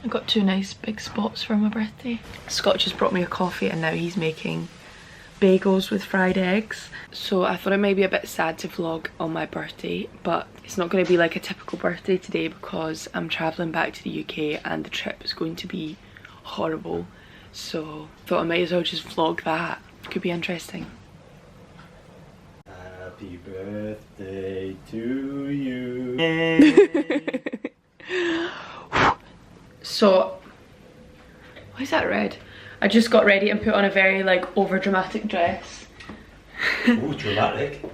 I got 2 nice big spots for my birthday. Scott just brought me a coffee and now he's making bagels with fried eggs. So I thought it might be a bit sad to vlog on my birthday, but it's not going to be like a typical birthday today because I'm travelling back to the UK and the trip is going to be horrible. So I thought I might as well just vlog that. Could be interesting. Happy birthday to you. So, why is that red? I just got ready and put on a very like over dramatic dress. Oh, dramatic.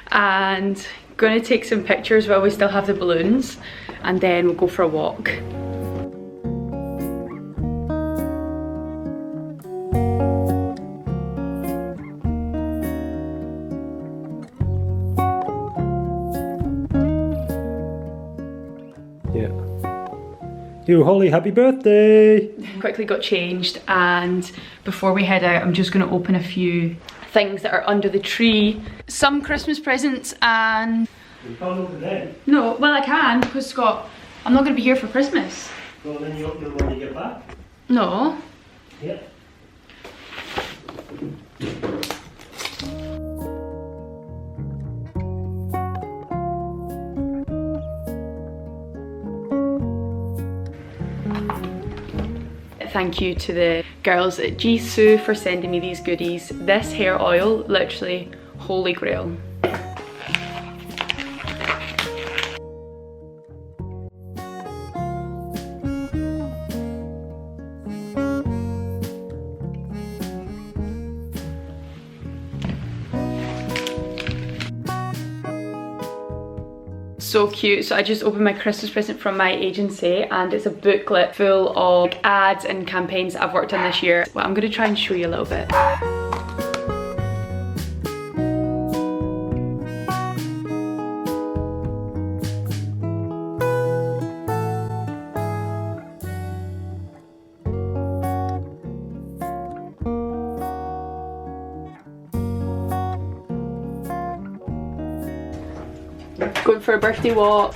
And gonna take some pictures while we still have the balloons and then we'll go for a walk. Yeah. Yo, Holly, happy birthday! Quickly got changed, and before we head out I'm just going to open a few things that are under the tree. Some Christmas presents and... You can't open them. No, well I can because Scott, I'm not going to be here for Christmas. Well, then you open them when you get back. No. Yeah. Thank you to the girls at Jisoo for sending me these goodies. This hair oil, literally holy grail. So cute. So I just opened my Christmas present from my agency and it's a booklet full of ads and campaigns that I've worked on this year. Well, I'm going to try and show you a little bit. Going for a birthday walk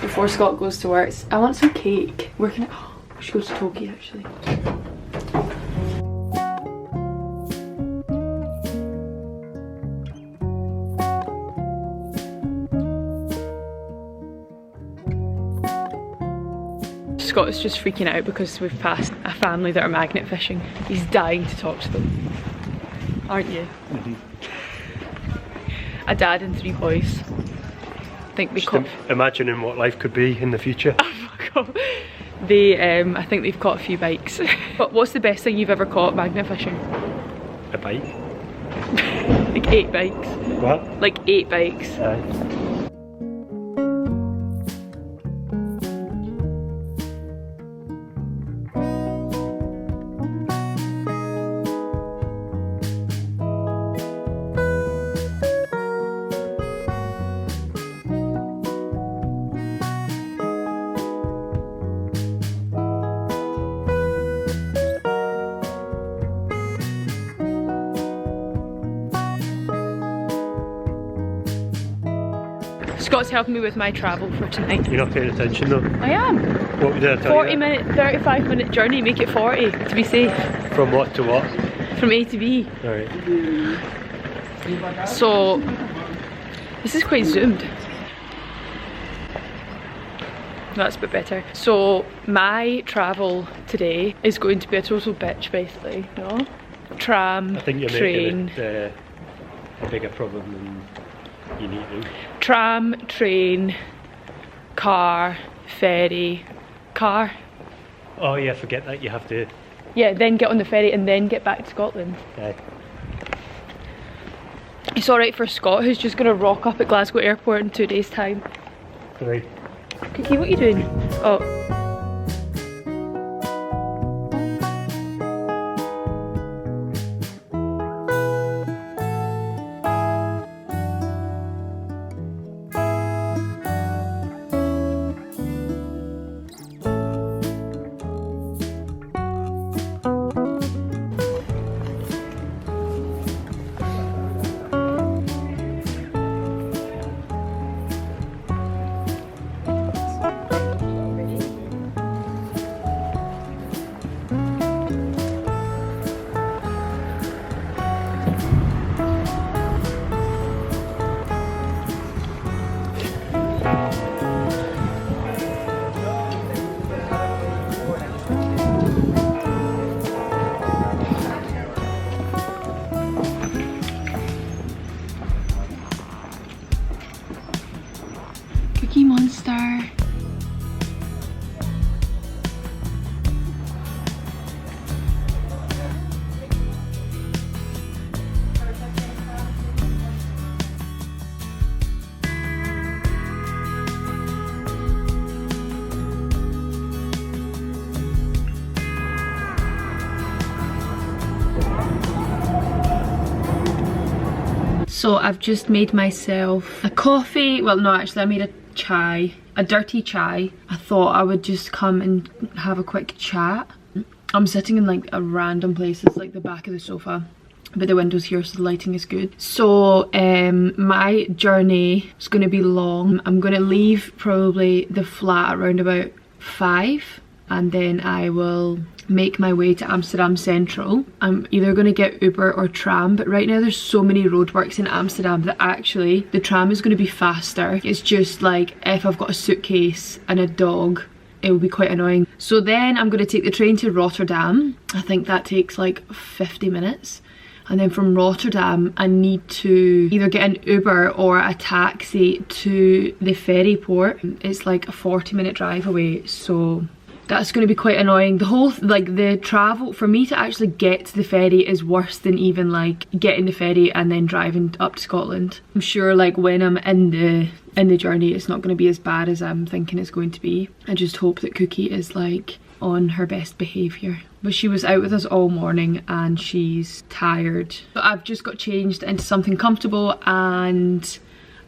before Scott goes to work. I want some cake. Where can I? Oh, I should go to Toki actually. Scott is just freaking out because we've passed a family that are magnet fishing. He's dying to talk to them. Aren't you? Mm-hmm. A dad and 3 boys. I think they caught... Imagining what life could be in the future. Oh my god. They, I think they've caught a few bikes. But what's the best thing you've ever caught magnet fishing? A bike. Like 8 bikes. What? Like 8 bikes. Scott's helping me with my travel for tonight. You're not paying attention though. I am. What did I tell 40 you? minute, 35 minute journey, make it 40 to be safe. From what to what? From A to B. Alright. So, this is quite zoomed. That's a bit better. So, my travel today is going to be a total bitch basically, no? Tram, I think you're train. making it a bigger problem than you need to. Tram, train, car, ferry, car. Oh yeah, forget that, you have to... Yeah, then get on the ferry and then get back to Scotland. It's alright for Scott, who's just going to rock up at Glasgow Airport in 2 days' time. Right. Kiki, what are you doing? Oh. faster. So I've just made myself a coffee. Well, no, actually I made a chai, a dirty chai. I thought I would just come and have a quick chat. I'm sitting in like a random place. It's like the back of the sofa, but the window's here so the lighting is good. So my journey is going to be long. I'm going to leave probably the flat around about 5, and then I will make my way to Amsterdam Central. I'm either going to get Uber or tram, but right now there's so many roadworks in Amsterdam that actually the tram is going to be faster. It's just like if I've got a suitcase and a dog, it will be quite annoying. So then I'm going to take the train to Rotterdam. I think that takes like 50 minutes. And then from Rotterdam I need to either get an Uber or a taxi to the ferry port. It's like a 40-minute drive away, so that's going to be quite annoying. The whole, like the travel, for me to actually get to the ferry is worse than even like getting the ferry and then driving up to Scotland. I'm sure like when I'm in the journey it's not going to be as bad as I'm thinking it's going to be. I just hope that Cookie is like on her best behaviour. But she was out with us all morning and she's tired. But I've just got changed into something comfortable and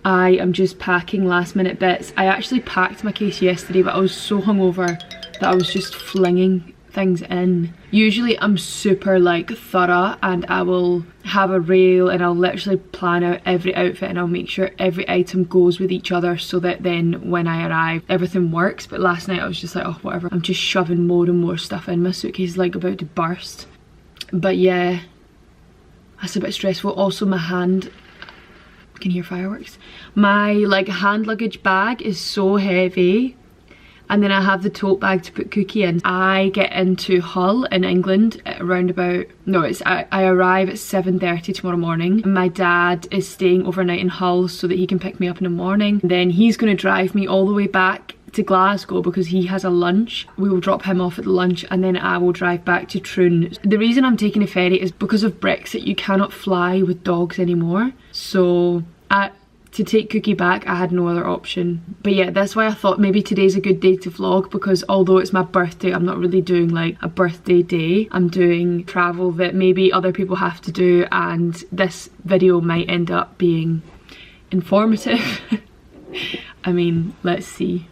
I am just packing last minute bits. I actually packed my case yesterday but I was so hungover that I was just flinging things in. Usually I'm super like thorough and I will have a rail and I'll literally plan out every outfit and I'll make sure every item goes with each other so that then when I arrive everything works. But last night I was just like, oh whatever, I'm just shoving more and more stuff in. My suitcase is like about to burst. But yeah, that's a bit stressful. Also my hand, I can hear fireworks. My like hand luggage bag is so heavy. And then I have the tote bag to put Cookie in. I get into Hull in England at around about, no, I arrive at 7:30 tomorrow morning. And my dad is staying overnight in Hull so that he can pick me up in the morning. And then he's going to drive me all the way back to Glasgow because he has a lunch. We will drop him off at the lunch and then I will drive back to Troon. The reason I'm taking a ferry is because of Brexit. You cannot fly with dogs anymore. So to take Cookie back, I had no other option. But yeah, that's why I thought maybe today's a good day to vlog, because although it's my birthday, I'm not really doing like a birthday day. I'm doing travel that maybe other people have to do, and this video might end up being informative. I mean, let's see.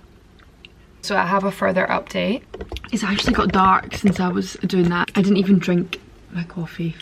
So I have a further update. It's actually got dark since I was doing that. I didn't even drink my coffee.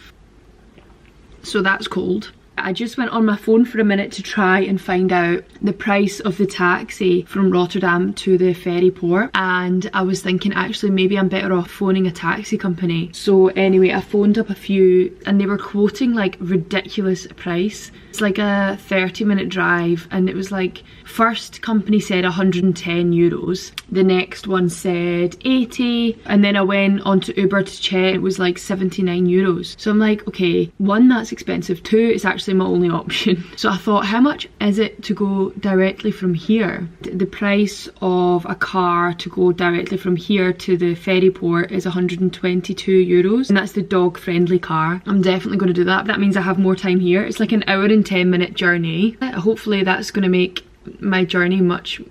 So that's cold. I just went on my phone for a minute to try and find out the price of the taxi from Rotterdam to the ferry port, and I was thinking actually maybe I'm better off phoning a taxi company. So anyway, I phoned up a few and they were quoting like ridiculous price. It's like a 30-minute drive and it was like, first company said 110 euros, the next one said 80, and then I went onto Uber to check, it was like 79 euros. So I'm like, okay, one, that's expensive, two, it's actually my only option. So I thought, how much is it to go directly from here? The price of a car to go directly from here to the ferry port is 122 euros, and that's the dog friendly car. I'm definitely going to do that. That means I have more time here. It's like an hour and 10-minute journey. Hopefully that's going to make my journey much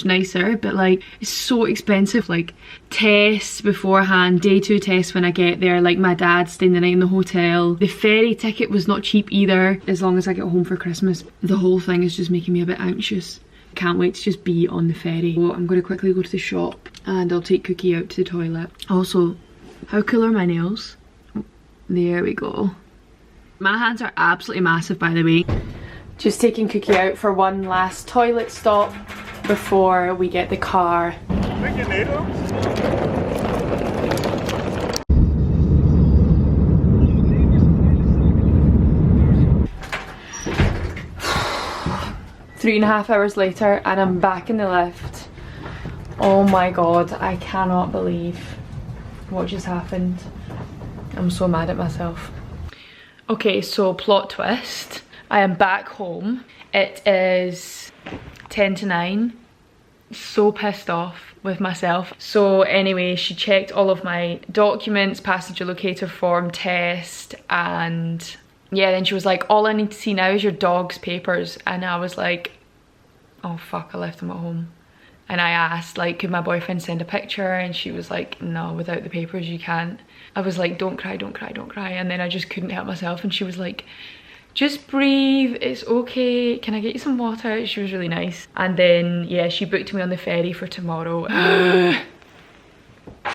nicer, but like it's so expensive. Like tests beforehand, day 2 tests when I get there, like my dad staying the night in the hotel. The ferry ticket was not cheap either, as long as I get home for Christmas. The whole thing is just making me a bit anxious. Can't wait to just be on the ferry. So I'm going to quickly go to the shop and I'll take Cookie out to the toilet. Also, how cool are my nails? There we go. My hands are absolutely massive, by the way. Just taking Cookie out for one last toilet stop before we get the car. Bring your needles. 3.5 hours later and I'm back in the lift. Oh my god, I cannot believe what just happened. I'm so mad at myself. Okay, so plot twist. I am back home. It is 10 to 9 so pissed off with myself. So anyway, she checked all of my documents, passenger locator form, test, and yeah, then she was like, all I need to see now is your dog's papers. And I was like, oh fuck, I left them at home. And I asked, like, could my boyfriend send a picture? And she was like, no, without the papers you can't. I was like, don't cry, don't cry, don't cry. And then I just couldn't help myself. And she was like, just breathe, it's okay, can I get you some water? She was really nice. And then yeah, she booked me on the ferry for tomorrow.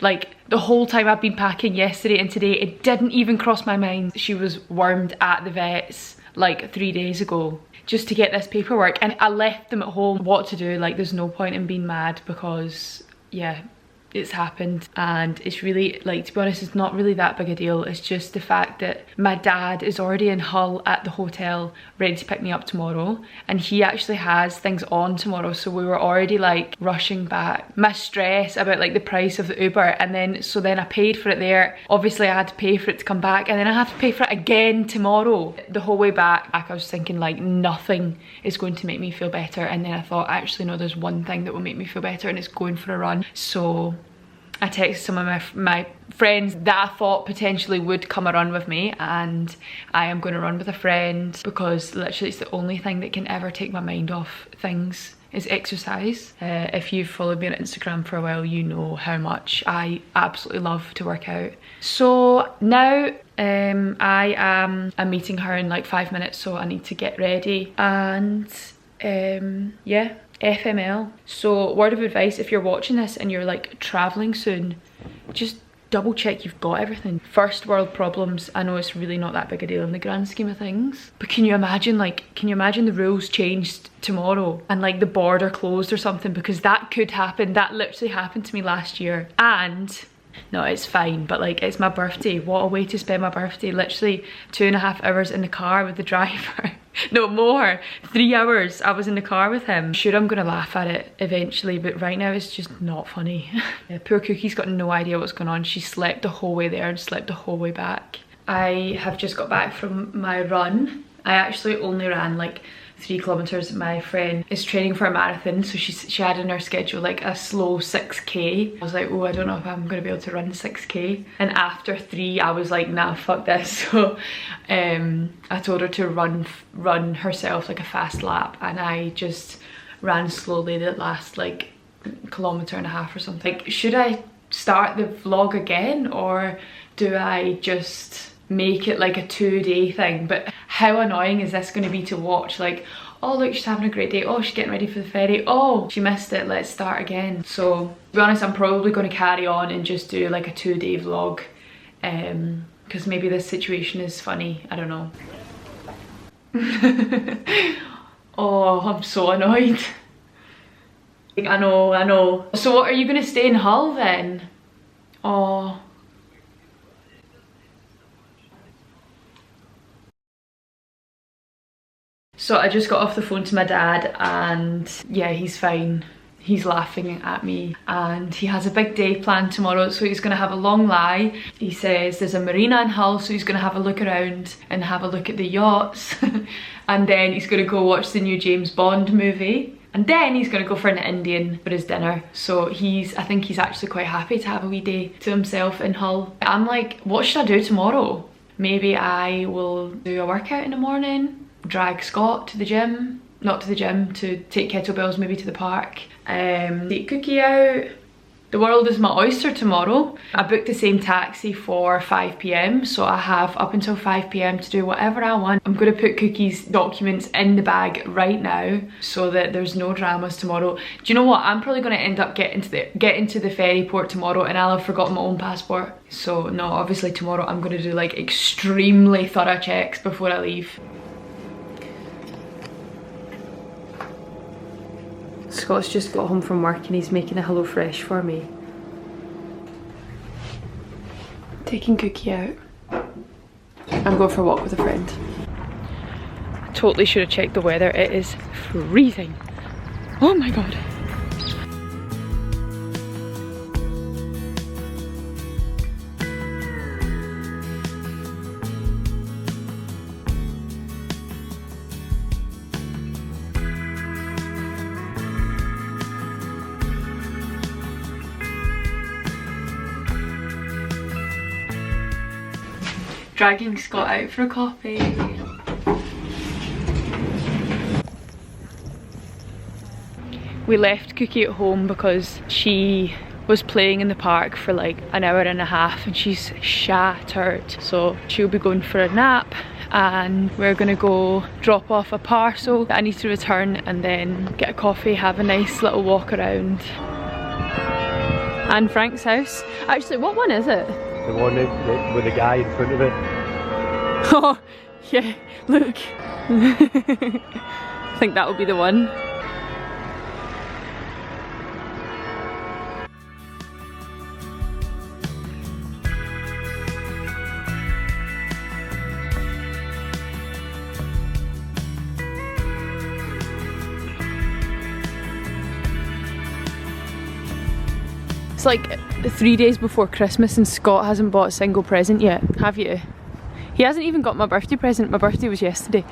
Like the whole time I've been packing yesterday and today, it didn't even cross my mind she was wormed at the vet's like 3 days ago just to get this paperwork, and I left them at home. What to do? Like, there's no point in being mad because yeah, it's happened. And it's really, like, to be honest, it's not really that big a deal. It's just the fact that my dad is already in Hull at the hotel ready to pick me up tomorrow, and he actually has things on tomorrow, so we were already like rushing back. My stress about like the price of the Uber, and then so then I paid for it there. Obviously I had to pay for it to come back, and then I have to pay for it again tomorrow. The whole way back I was thinking like nothing is going to make me feel better, and then I thought, actually no, there's one thing that will make me feel better, and it's going for a run. So I texted some of my friends that I thought potentially would come a run with me, and I am going to run with a friend because literally it's the only thing that can ever take my mind off things is exercise. If you've followed me on Instagram for a while, you know how much I absolutely love to work out. So now I'm meeting her in like 5 minutes, so I need to get ready, and yeah, FML. So word of advice, if you're watching this and you're like traveling soon, just double check you've got everything. First world problems. I know it's really not that big a deal in the grand scheme of things, but can you imagine, like, can you imagine the rules changed tomorrow and like the border closed or something? Because that could happen. That literally happened to me last year. And no, it's fine, but like, it's my birthday. What a way to spend my birthday. Literally 2.5 hours in the car with the driver. No, more, 3 hours I was in the car with him. Sure, I'm gonna laugh at it eventually, but right now it's just not funny. Yeah, poor Cookie's got no idea what's going on. She slept the whole way there and slept the whole way back. I have just got back from my run. I actually only ran like 3 kilometers. My friend is training for a marathon, so she had in her schedule like a slow 6k. I was like, oh, I don't know if I'm gonna be able to run 6k. And after 3 I was like, nah, fuck this. So I told her to run herself like a fast lap, and I just ran slowly the last like 1.5 kilometers or something. Like, should I start the vlog again, or do I just make it like a 2-day thing? But how annoying is this going to be to watch? Like, oh look, she's having a great day, oh she's getting ready for the ferry, oh she missed it, let's start again. So to be honest, I'm probably going to carry on and just do like a 2-day vlog, because maybe this situation is funny, I don't know. Oh, I'm so annoyed. I know. So what, are you going to stay in Hull then? Oh. So I just got off the phone to my dad, and yeah, he's fine. He's laughing at me, and he has a big day planned tomorrow, so he's gonna have a long lie. He says there's a marina in Hull, so he's gonna have a look around and have a look at the yachts. And then he's gonna go watch the new James Bond movie, and then he's gonna go for an Indian for his dinner. So I think he's actually quite happy to have a wee day to himself in Hull. I'm like, what should I do tomorrow? Maybe I will do a workout in the morning, drag Scott to the gym, not to the gym, to take kettlebells maybe to the park, take Cookie out. The world is my oyster tomorrow. I booked the same taxi for 5 p.m, so I have up until 5 p.m to do whatever I want. I'm going to put Cookie's documents in the bag right now so that there's no dramas tomorrow. Do you know what? I'm probably going to end up getting to the ferry port tomorrow, and I'll have forgotten my own passport. So no, obviously tomorrow I'm going to do like extremely thorough checks before I leave. Scott's just got home from work and he's making a HelloFresh for me. Taking Cookie out. I'm going for a walk with a friend. I totally should have checked the weather. It is freezing. Oh my god. Dragging Scott out for a coffee. We left Cookie at home because she was playing in the park for like an hour and a half and she's shattered. So she'll be going for a nap and we're gonna go drop off a parcel that I need to return and then get a coffee, have a nice little walk around. Anne Frank's house. Actually, what one is it? The one with the guy in front of it. Oh, yeah, look. I think that will be the one. It's like 3 days before Christmas and Scott hasn't bought a single present yet, have you? He hasn't even got my birthday present. My birthday was yesterday.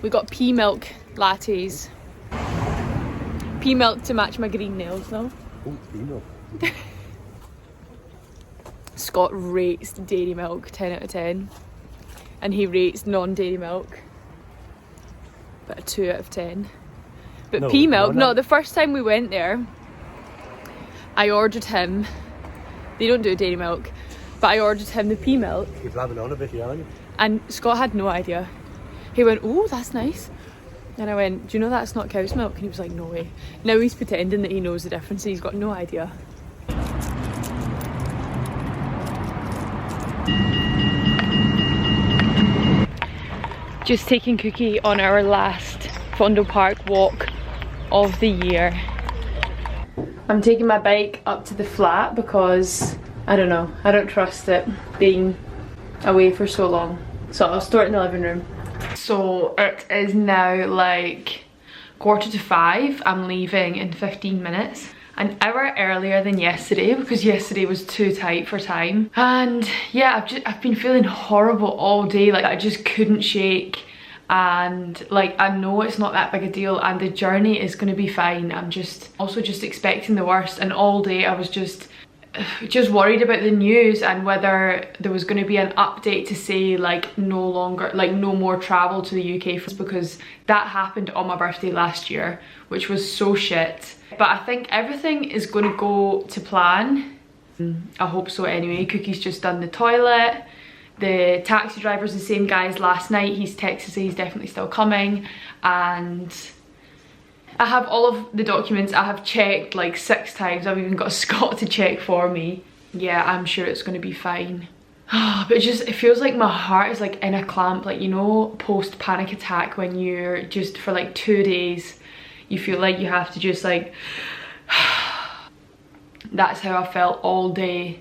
We got pea milk lattes. Pea milk to match my green nails though. Oh, pea milk. Scott rates dairy milk 10 out of 10. And he rates non-dairy milk but a 2 out of 10. But No, pea milk, no. no, the first time we went there, I ordered him, they don't do dairy milk, but I ordered him the pea milk. You're blabbing on a bit, aren't you? And Scott had no idea. He went, oh, that's nice. And I went, do you know that's not cow's milk? And he was like, no way. Now he's pretending that he knows the difference and he's got no idea. Just taking Cookie on our last Fondo Park walk of the year. I'm taking my bike up to the flat because, I don't know, I don't trust it being away for so long. So I'll store it in the living room. So it is now like 4:45. I'm leaving in 15 minutes. An hour earlier than yesterday because yesterday was too tight for time. And yeah, I've been feeling horrible all day. Like I just couldn't shake. And like I know it's not that big a deal and the journey is going to be fine. I'm just also just expecting the worst. And all day I was just worried about the news and whether there was going to be an update to say like no more travel to the UK because that happened on my birthday last year, which was so shit. But I think everything is going to go to plan. I hope so anyway. Cookie's just done the toilet. The taxi driver's the same guy as last night. He's texted to say he's definitely still coming. And I have all of the documents. I have checked like 6 times. I've even got Scott to check for me. Yeah, I'm sure it's going to be fine. But it feels like my heart is like in a clamp. Like, you know, post panic attack when you're just for like 2 days, you feel like you have to just like, that's how I felt all day.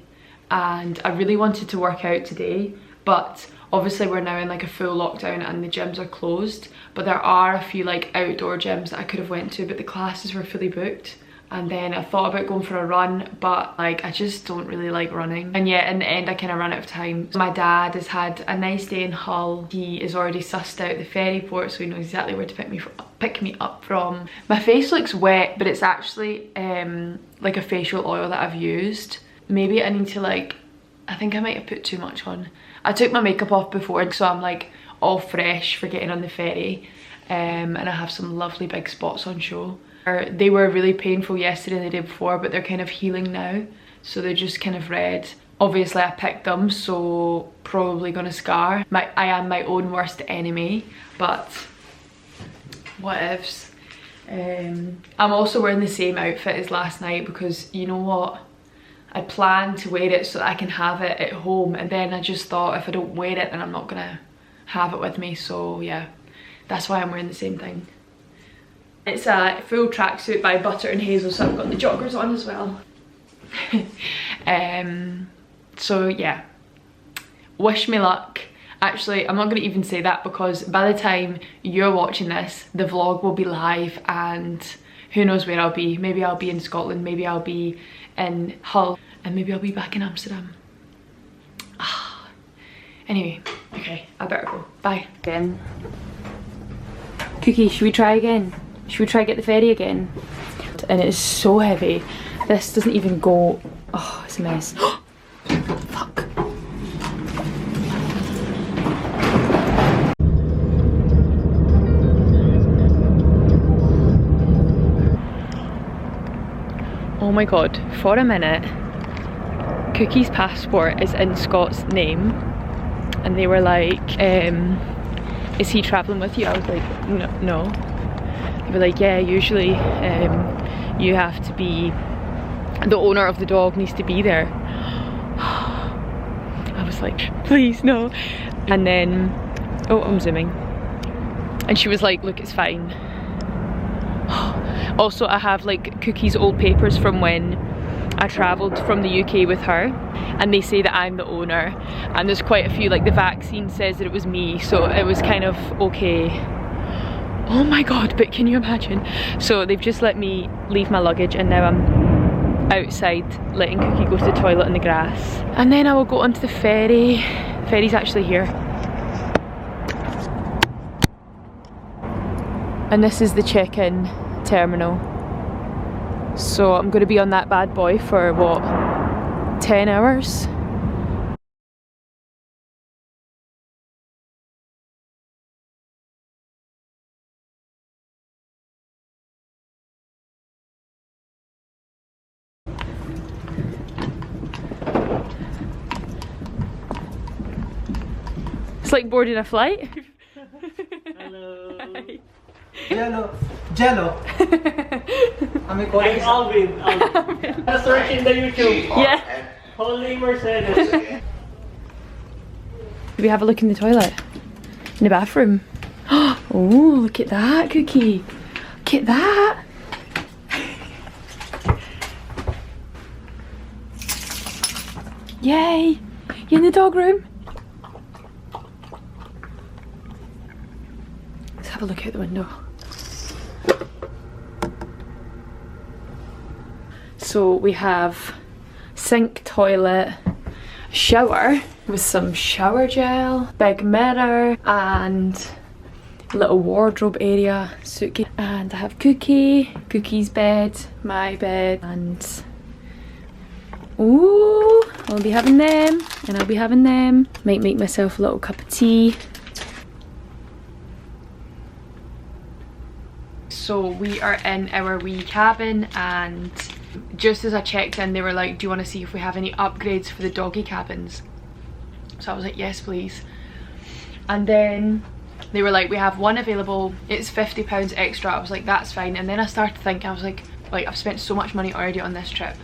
And I really wanted to work out today, but obviously we're now in like a full lockdown and the gyms are closed. But there are a few like outdoor gyms that I could have went to, but the classes were fully booked. And then I thought about going for a run, but like I just don't really like running. And yeah, in the end I kind of ran out of time. My dad has had a nice day in Hull. He is already sussed out the ferry port, so he knows exactly where to pick me up from. My face looks wet, but it's actually like a facial oil that I've used. Maybe I need to like, I think I might have put too much on. I took my makeup off before, so I'm like all fresh for getting on the ferry. And I have some lovely big spots on show. They were really painful yesterday and the day before, but they're kind of healing now. So they're just kind of red. Obviously I picked them, so probably gonna scar. I am my own worst enemy, but what ifs. I'm also wearing the same outfit as last night because you know what? I planned to wear it so that I can have it at home, and then I just thought if I don't wear it then I'm not gonna have it with me. So yeah, that's why I'm wearing the same thing. It's a full tracksuit by Butter and Hazel, so I've got the joggers on as well. So yeah, wish me luck. Actually, I'm not going to even say that because by the time you're watching this, the vlog will be live and who knows where I'll be. Maybe I'll be in Scotland, maybe I'll be in Hull, and maybe I'll be back in Amsterdam. Anyway, okay, I better go. Bye. Again. Cookie, should we try again? Should we try get the ferry again? And it's so heavy. This doesn't even go. Oh, it's a mess. Fuck. Oh my god, for a minute, Cookie's passport is in Scott's name, and they were like, is he travelling with you? I was like, no. They were like, yeah, usually you have to be, the owner of the dog needs to be there. I was like, please no. And then, oh, I'm zooming. And she was like, look, it's fine. Also, I have like Cookie's old papers from when I travelled from the UK with her, and they say that I'm the owner, and there's quite a few, like the vaccine says that it was me, so it was kind of okay. Oh my god, but can you imagine? So they've just let me leave my luggage, and now I'm outside letting Cookie go to the toilet in the grass, and then I will go onto the ferry. The ferry's actually here. And this is the check-in terminal. So I'm going to be on that bad boy for what, 10 hours? It's like boarding a flight. Hello. Hi. Jello. I'm Alvin. Just search in the YouTube. Yeah. Holy Mercedes. Did we have a look in the toilet? In the bathroom? Oh, look at that, Cookie. Look at that. Yay. You in the dog room? Let's have a look out the window. So we have sink, toilet, shower with some shower gel, big mirror, and little wardrobe area, suitcase. And I have Cookie's bed, my bed, and ooh, I'll be having them, and I'll be having them. Might make myself a little cup of tea. So we are in our wee cabin, and just as I checked in, they were like, do you want to see if we have any upgrades for the doggy cabins? So I was like, yes please. And then they were like, we have one available, it's £50 extra. I was like, that's fine. And then I started thinking, I was like I've spent so much money already on this trip.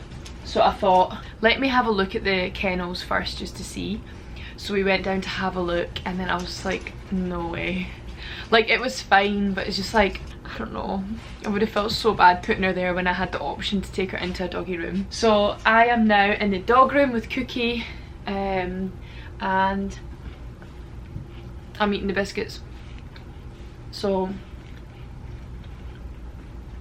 So I thought, let me have a look at the kennels first just to see. So we went down to have a look, and then I was like, no way. Like, it was fine, but it's just like, I don't know, I would have felt so bad putting her there when I had the option to take her into a doggy room. So I am now in the dog room with Cookie, and I'm eating the biscuits. So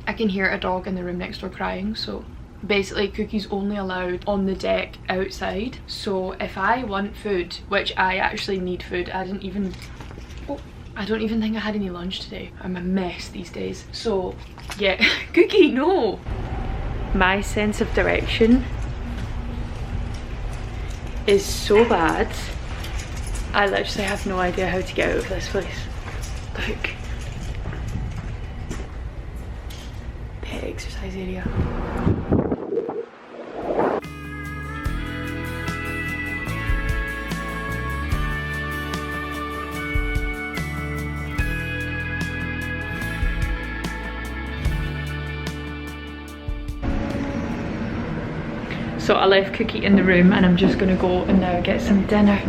I can hear a dog in the room next door crying. So basically Cookie's only allowed on the deck outside. So if I want food, which I actually need food, I don't even think I had any lunch today. I'm a mess these days. So yeah, Cookie, no. My sense of direction is so bad. I literally have no idea how to get out of this place. Look. Pet exercise area. So I left Cookie in the room, and I'm just gonna go and now get some dinner.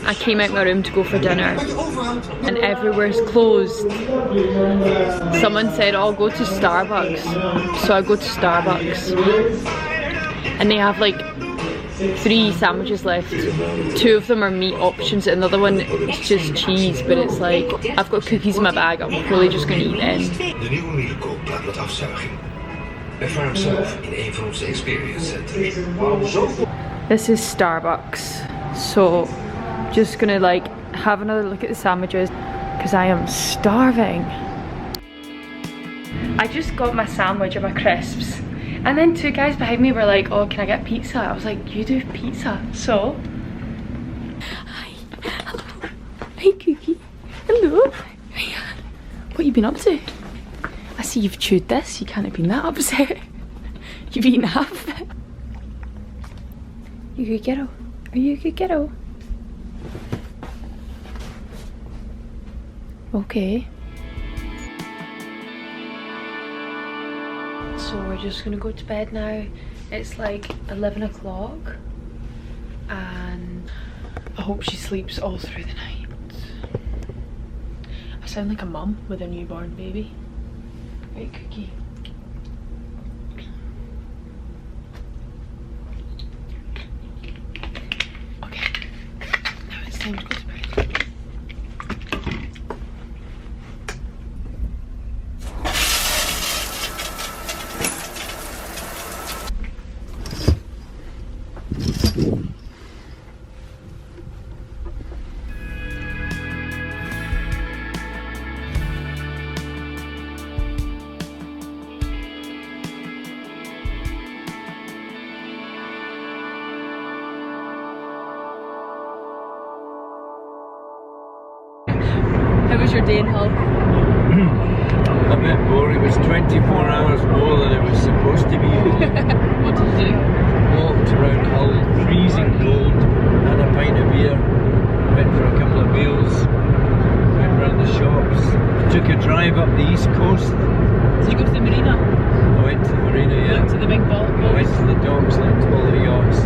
I came out my room to go for dinner and everywhere's closed. Someone said, oh, go to Starbucks. So I go to Starbucks and they have like 3 sandwiches left. 2 of them are meat options and the other one is just cheese, but it's like, I've got cookies in my bag, I'm probably just gonna eat them. De nieuwe middelkoopplaat met afzuiging. Ervaar hem zelf in een van onze experience centers. This is Starbucks, so just gonna like have another look at the sandwiches because I am starving. I just got my sandwich and my crisps and then 2 guys behind me were like, oh, can I get pizza? I was like, you do pizza, so. Hi, hello, hi Cookie, hello. What you been up to? I see you've chewed this, you can't have been that upset. You've eaten half of it. You a good kiddo? Are you a good kiddo? Okay. So we're just gonna go to bed now. It's like 11 o'clock and I hope she sleeps all through the night. I sound like a mum with a newborn baby. Right, Cookie? Okay, now it's time to go to bed. How was your day in Hull? A bit boring. It was 24 hours more than it was supposed to be. What did you do? Walked around Hull, freezing cold, had a pint of beer, went for a couple of meals, went round the shops, took a drive up the east coast. Did you go to the marina? I went to the marina, yeah. Looked at the big boat? I went to the docks, looked at all the yachts,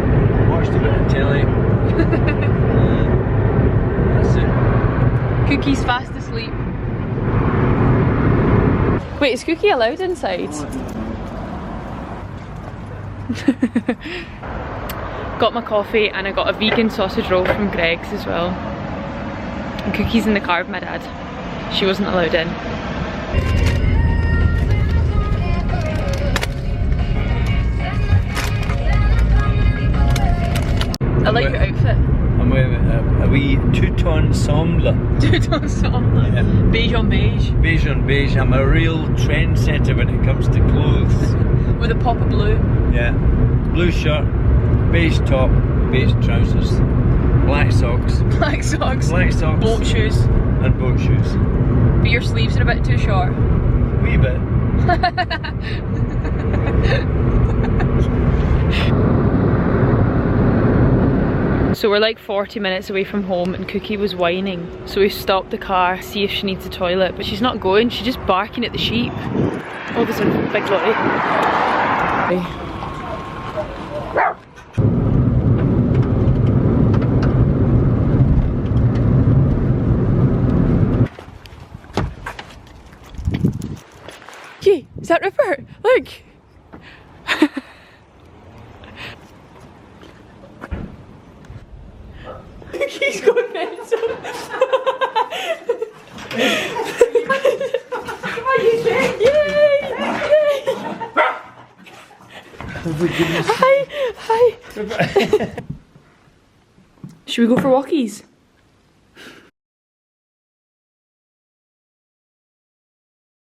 watched a bit of telly. That's it. Cookie's fast asleep. Wait, is Cookie allowed inside? Got my coffee and I got a vegan sausage roll from Greg's as well. And Cookie's in the car with my dad. She wasn't allowed in. I like your outfit. I'm wearing a wee two-tone ensemble. Two-tone ensemble. Yeah. Beige on beige. Beige on beige. I'm a real trendsetter when it comes to clothes. With a pop of blue. Yeah. Blue shirt, beige top, beige trousers, black socks. Black socks. Black socks. Boat shoes. And boat shoes. But your sleeves are a bit too short. Wee bit. So we're like 40 minutes away from home and Cookie was whining. So we stopped the car, see if she needs a toilet, but she's not going, she's just barking at the sheep. Oh, there's a big lorry. Hey, is that Rupert? Look! He's going mental. What are you saying? Yay! Yay! Hi! Hi! Should we go for walkies?